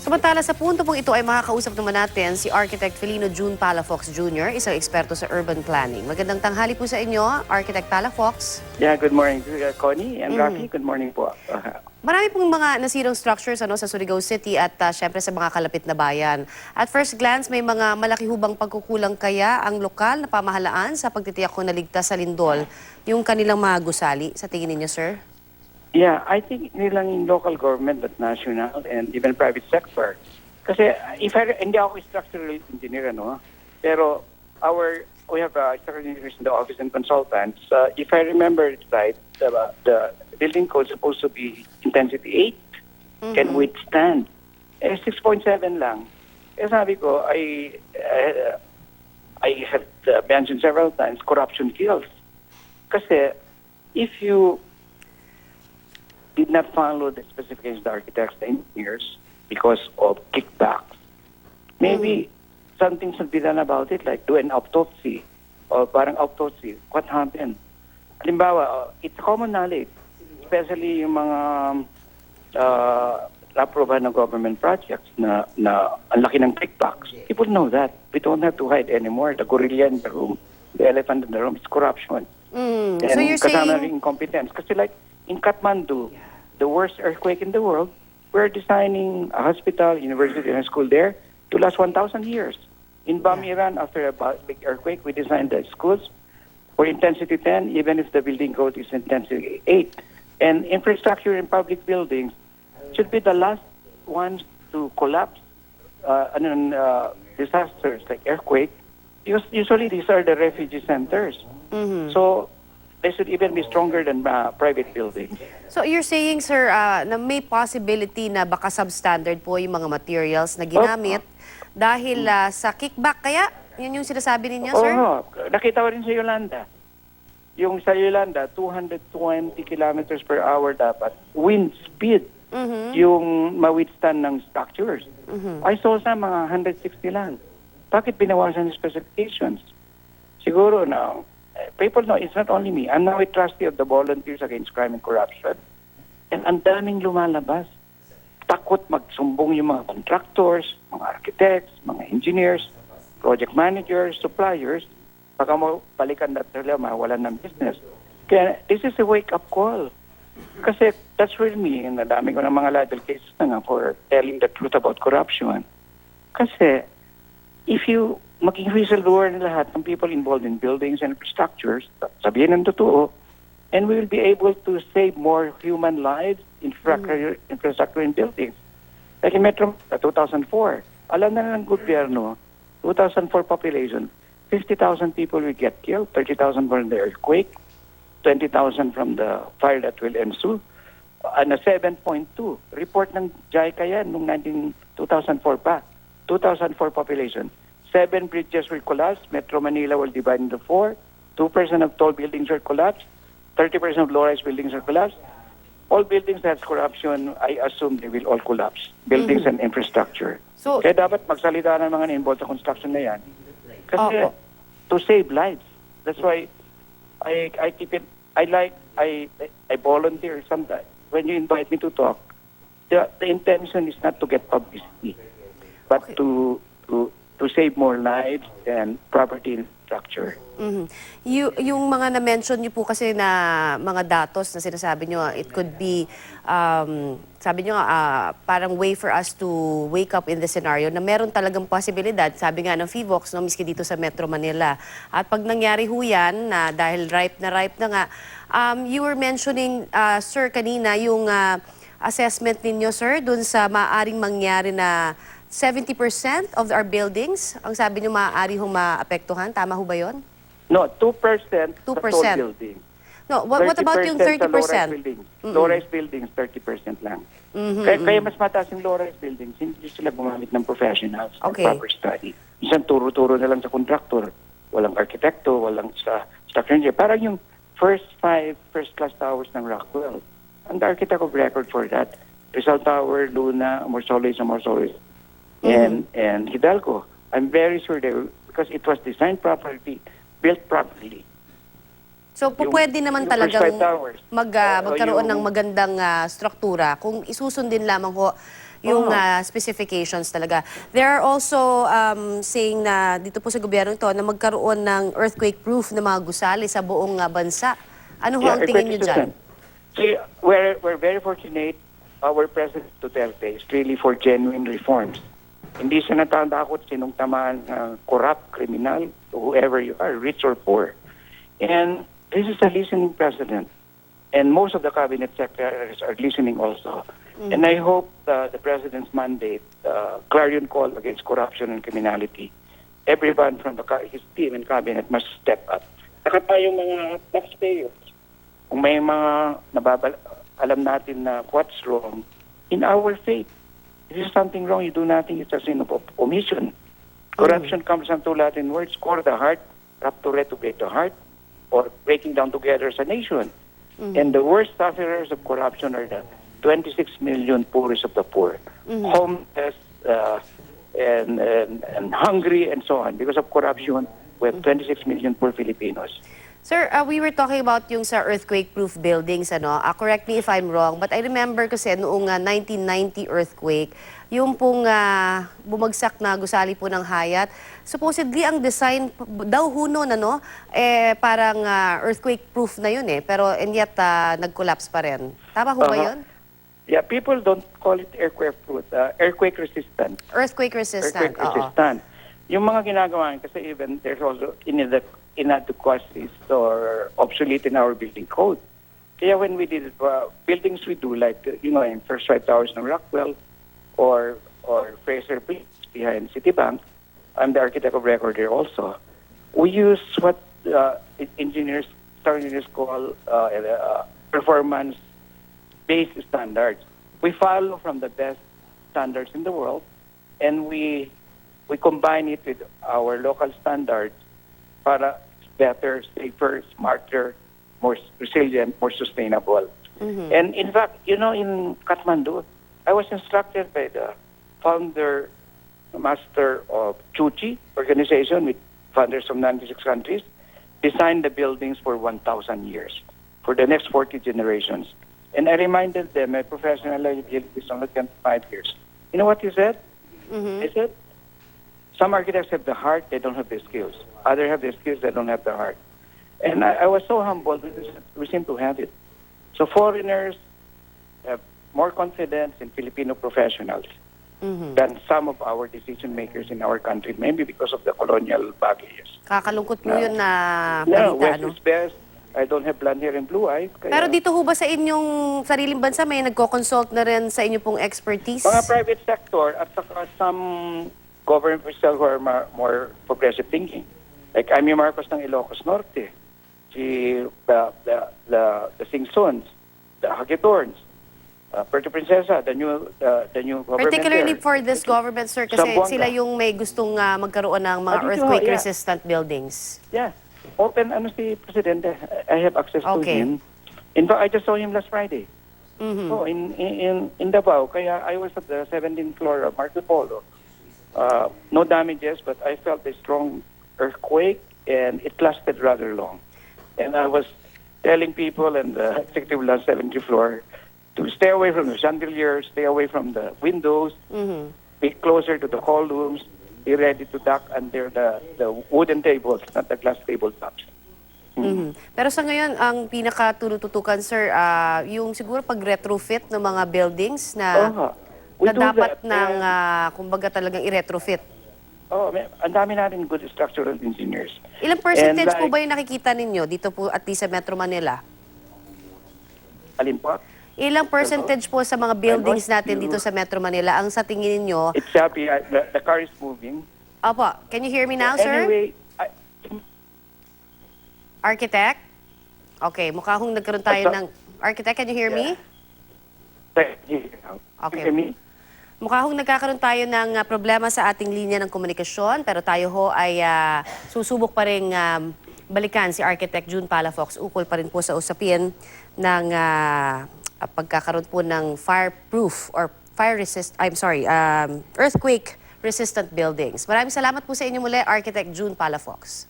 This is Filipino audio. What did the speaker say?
Samantala sa punto pong ito ay makakausap naman natin si Architect Felino Jun Palafox Jr., isang eksperto sa urban planning. Magandang tanghali po sa inyo, Architect Palafox. Yeah, good morning, Connie and Rafi. Good morning po. Marami pong mga nasirang structures sa Surigao City at syempre sa mga kalapit na bayan. At first glance, may mga malaki hubang pagkukulang kaya ang lokal na pamahalaan sa pagtitiyak kung naligtas sa lindol yung kanilang mga gusali. Sa tingin ninyo, sir? Yeah, I think nilang in local government at national and even private sector. Kasi hindi ako structural engineer, ano, pero we have structural engineers in the office and consultants. If I remember it right, the building code is supposed to be intensity 8, can withstand. 6.7 lang. Sabi ko, I have mentioned several times, corruption kills. Kasi if you did not follow the specifications of the architects and engineers because of kickbacks, maybe something should be done about it, like do an autopsy or parang autopsy. What happened? Halimbawa, it's common knowledge, especially yung mga na-approve ng government projects na ang laki ng kickbacks. People know that. We don't have to hide anymore. The gorilla in the room, the elephant in the room, it's corruption. And So you're kasama saying... rin incompetence. Kasi like in Kathmandu, the worst earthquake in the world, we're designing a hospital, university, and a school there to last 1,000 years. In Bamiran, after a big earthquake, we designed the schools for intensity 10, even if the building code is intensity 8. And infrastructure in public buildings should be the last ones to collapse disasters like earthquake. Usually these are the refugee centers. So they should even be stronger than private buildings. So you're saying, sir, na may possibility na baka substandard po yung mga materials na ginamit dahil sa kickback kaya? Yun yung sinasabi ninyo, sir? Oo, nakita ko rin sa Yolanda. Yung sa Yolanda, 220 kilometers per hour dapat. Wind speed yung ma-withstand ng structures. I saw sa mga 160 lang. Bakit binawasan yung specifications? Siguro now, people know it's not only me. I'm now a trustee of the Volunteers Against Crime and Corruption. And ang daming lumalabas. Takot magsumbong yung mga contractors, mga architects, mga engineers, project managers, suppliers. Baka mo balikan na sila, mawalan ng business. Kaya this is a wake-up call. Kasi that's really me. And nadami ko ng mga libel cases na nga for telling the truth about corruption. Kasi if you maging whistleblower na lahat ng people involved in buildings and structures, sabihin ng totoo, and we will be able to save more human lives, infrastructure in buildings. Like in Metro 2004, alam na ng gobyerno, 2004 population, 50,000 people will get killed, 30,000 from the earthquake, 20,000 from the fire that will ensue, and a 7.2. Report ng JICA yan noong 2004 pa. 2004 population. 7 bridges will collapse. Metro Manila will divide into 4. 2% of tall buildings will collapse. 30% of low-rise buildings will collapse. All buildings that have corruption, I assume they will all collapse. Buildings and infrastructure. So, kaya dapat magsalita ng mga involved sa construction na yan. Kasi to save lives. That's why I keep it. I volunteer sometimes. When you invite me to talk, the intention is not to get publicity, but to save more lives and property infrastructure. Yung mga na-mention niyo po kasi na mga datos na sinasabi niyo, it could be, sabi niyo, parang way for us to wake up in the scenario na meron talagang posibilidad, sabi nga ng FIVOX, no, miski dito sa Metro Manila. At pag nangyari ho yan, na dahil ripe na nga, you were mentioning, sir, kanina, yung assessment ninyo, sir, dun sa maaaring mangyari na 70% of our buildings, ang sabi niyo maaari ho maapektuhan. Tama ho ba yun? No, 2% sa 2%. tall building. No, what about yung 30%? Low-rise buildings. Low-rise buildings, 30% lang. Kaya mas mataas yung low-rise buildings, hindi sila gumamit ng professionals, ng proper study. Isang turo-turo na lang sa contractor. Walang arkitekto, walang sa structure engineer. Parang yung first 5 first-class towers ng Rockwell. And the architect of record for that, Rizal Tower, Luna, Morsoles, and Hidalgo. I'm very sure they will, because it was designed properly, built properly. So, pwede naman talagang magkaroon ng magandang struktura kung isusundin lamang ho yung specifications talaga. There are also saying na dito po sa gobyerno ito na magkaroon ng earthquake-proof na mga gusali sa buong bansa. Ano ho ang tingin niyo dyan? See, we're very fortunate. Our President Duterte is really for genuine reforms. Hindi siya natatakot sinong tamaan corrupt, criminal, whoever you are, rich or poor. And this is a listening president. And most of the cabinet secretaries are listening also. And I hope the president's mandate, clarion call against corruption and criminality, everyone from his team and cabinet must step up. Saka tayong mga taxpayers, kung may mga alam natin na what's wrong, in our faith, if there's something wrong, you do nothing, it's a sin of omission. Corruption comes from two Latin words, cor the heart, rapture to break the heart, or breaking down together as a nation. And the worst sufferers of corruption are the 26 million poorest of the poor, homeless and hungry and so on. Because of corruption, we have 26 million poor Filipinos. Sir, we were talking about yung sa earthquake-proof buildings, ano? Correct me if I'm wrong, but I remember kasi noong 1990 earthquake, yung pong bumagsak na gusali po ng hayat, supposedly ang design daw huno na, no? Parang earthquake-proof na yun eh, pero and yet nag-collapse pa rin. Tama ho ba yun? Yeah, people don't call it earthquake-proof, earthquake-resistant. Earthquake-resistant, Earthquake-resistant. Yung mga ginagawa, kasi even there's also inadequacies or obsolete in our building code. Kaya when we did buildings we do, like, in First Five Towers ng Rockwell or Fraser Place behind Citibank, I'm the architect of record here also. We use what engineers call performance-based standards. We follow from the best standards in the world, and we combine it with our local standards para better, safer, smarter, more resilient, more sustainable. And in fact, in Kathmandu, I was instructed by the founder, master of Chuchi organization with founders from 96 countries, design the buildings for 1,000 years, for the next 40 generations. And I reminded them my professional liability is only 25 years. You know what he said? He said, some architects have the heart, they don't have the skills. Others have the skills, they don't have the heart. And I was so humbled because we seem to have it. So foreigners have more confidence in Filipino professionals than some of our decision makers in our country, maybe because of the colonial baggages. Kakalungkot po yun na No, balita, West ano? is best. I don't have blonde hair and blue eyes. Kaya Pero dito ho ba sa inyong sariling bansa may nagko-consult na rin sa inyo pong expertise? mga private sector at saka some government officials who are more progressive thinking. Like Amy Marcos ng Ilocos Norte, the Singsons, the Hagedorns, Puerto Princesa, the new government Particularly there. for this government, sir, kasi Zamboanga. sila yung may gustong magkaroon ng mga Dito, earthquake-resistant buildings. Yeah. Open, si Presidente. I have access to Okay. him. In fact, I just saw him last Friday. So in Davao, kaya I was at the 17th floor of Marco Polo. No damages, but I felt a strong earthquake, and it lasted rather long. And I was telling people in the executive lounge 70th floor to stay away from the chandeliers, stay away from the windows, be closer to the call rooms, be ready to duck under the wooden tables, not the glass tabletops. Pero sa ngayon, ang pinaka-tututukan, sir, yung siguro pag-retrofit ng mga buildings na, We na do dapat that. ng, kumbaga talagang i-retrofit. Ang dami natin good structural engineers. Ilang percentage And po ba yung nakikita ninyo dito po at least sa Metro Manila? Alin po? Ilang percentage po sa mga buildings natin dito sa Metro Manila ang sa tingin ninyo? It's happy. The car is moving. Opo, can you hear me now, sir? Anyway, Architect? Okay, mukha hong nagkaroon tayo ng... Architect, can you hear me? Okay. Hear me? Mukha hong nagkakaroon tayo ng problema sa ating linya ng komunikasyon, pero tayo ho ay susubok pa rin balikan si Architect Jun Palafox. Ukol pa rin po sa usapin ng pagkakaroon po ng fireproof or earthquake resistant buildings. Maraming salamat po sa inyo muli, Architect Jun Palafox.